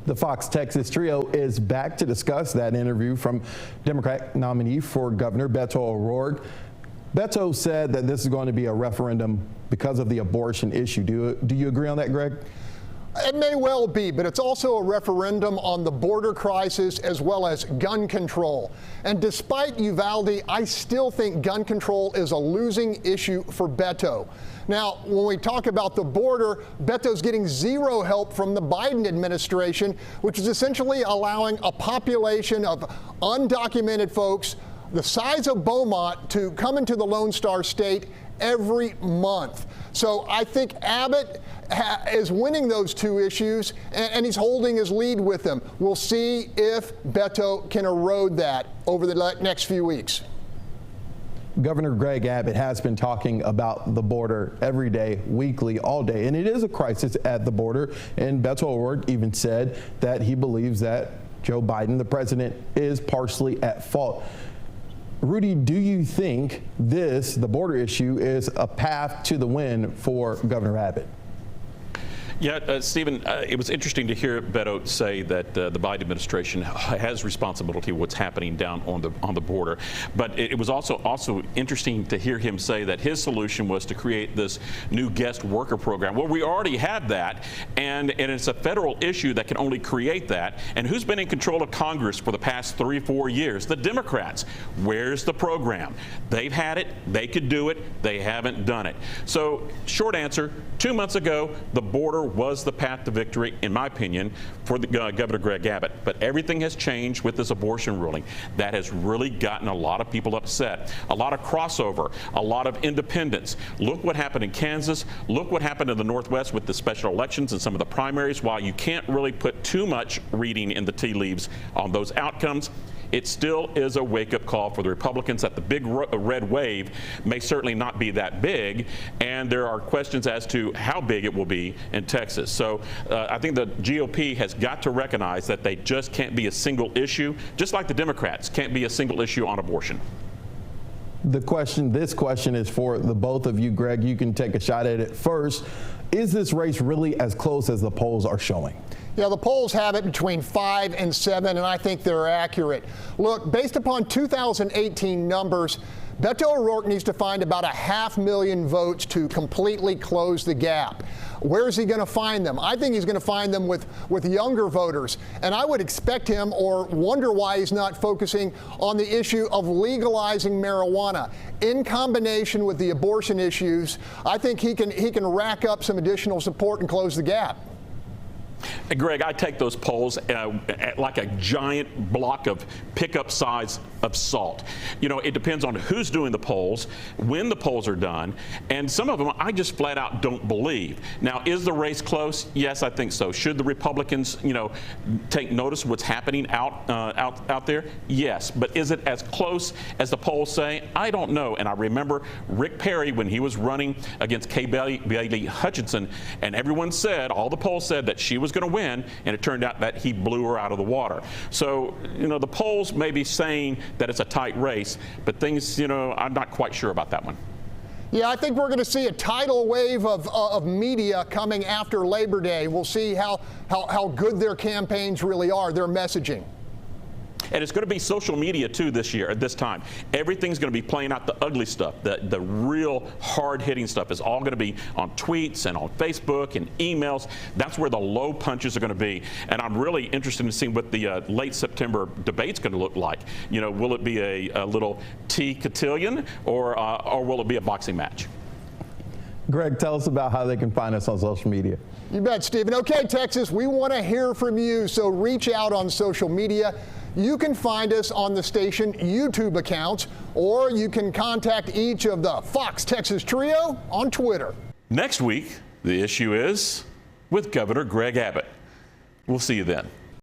The Fox Texas trio is back to discuss that interview from Democrat nominee for governor Beto O'Rourke. Beto said that this is going to be a referendum because of the abortion issue. Do you agree on that, Greg? It may well be, but it's also a referendum on the border crisis as well as gun control. And despite Uvalde, I still think gun control is a losing issue for Beto. Now, when we talk about the border, Beto's getting zero help from the Biden administration, which is essentially allowing a population of undocumented folks the size of Beaumont to come into the Lone Star State every month. So I think Abbott is winning those two issues, and he's holding his lead with them. We'll see if Beto can erode that over the next few weeks. Governor Greg Abbott has been talking about the border every day, weekly, all day, and it is a crisis at the border. And Beto O'Rourke even said that he believes that Joe Biden, the president, is partially at fault. Rudy, do you think the border issue, is a path to the win for Governor Abbott? Yeah, Stephen, it was interesting to hear Beto say that the Biden administration has responsibility for what's happening down on the border. But it was also interesting to hear him say that his solution was to create this new guest worker program. Well, we already have that, and it's a federal issue that can only create that. And who's been in control of Congress for the past 3-4 years? The Democrats. Where's the program? They've had it. They could do it. They haven't done it. So, short answer, 2 months ago, the border was the path to victory, in my opinion, for the, Governor Greg Abbott. But everything has changed with this abortion ruling. That has really gotten a lot of people upset. A lot of crossover, a lot of independents. Look what happened in Kansas. Look what happened in the Northwest with the special elections and some of the primaries. While you can't really put too much reading in the tea leaves on those outcomes, it still is a wake-up call for the Republicans that the big red wave may certainly not be that big, and there are questions as to how big it will be in Texas. So I think the GOP has got to recognize that they just can't be a single issue, just like the Democrats can't be a single issue on abortion. This question is for the both of you. Greg, you can take a shot at it first. Is this race really as close as the polls are showing? Yeah, the polls have it between 5 and 7, and I think they're accurate. Look, based upon 2018 numbers, Beto O'Rourke needs to find about 500,000 votes to completely close the gap. Where is he going to find them? I think he's going to find them with younger voters. And I would expect him, or wonder why he's not focusing on the issue of legalizing marijuana. In combination with the abortion issues, I think he can rack up some additional support and close the gap. Greg, I take those polls like a giant block of pickup size of salt. You know, it depends on who's doing the polls, when the polls are done, and some of them I just flat out don't believe. Now, is the race close? Yes, I think so. Should the Republicans, take notice of what's happening out there? Yes, but is it as close as the polls say? I don't know. And I remember Rick Perry when he was running against Kay Bailey Hutchinson, and everyone said, all the polls said that she was going to win, and it turned out that he blew her out of the water. So, the polls may be saying that it's a tight race, but things, I'm not quite sure about that one. Yeah, I think we're going to see a tidal wave of media coming after Labor Day. We'll see how good their campaigns really are, their messaging. And it's going to be social media, too, this time. Everything's going to be playing out the ugly stuff. The real hard-hitting stuff is all going to be on tweets and on Facebook and emails. That's where the low punches are going to be. And I'm really interested in seeing what the late September debate's going to look like. Will it be a little tea cotillion, or will it be a boxing match? Greg, tell us about how they can find us on social media. You bet, Stephen. Okay, Texas, we want to hear from you, so reach out on social media. You can find us on the station YouTube accounts, or you can contact each of the Fox Texas Trio on Twitter. Next week, the issue is with Governor Greg Abbott. We'll see you then.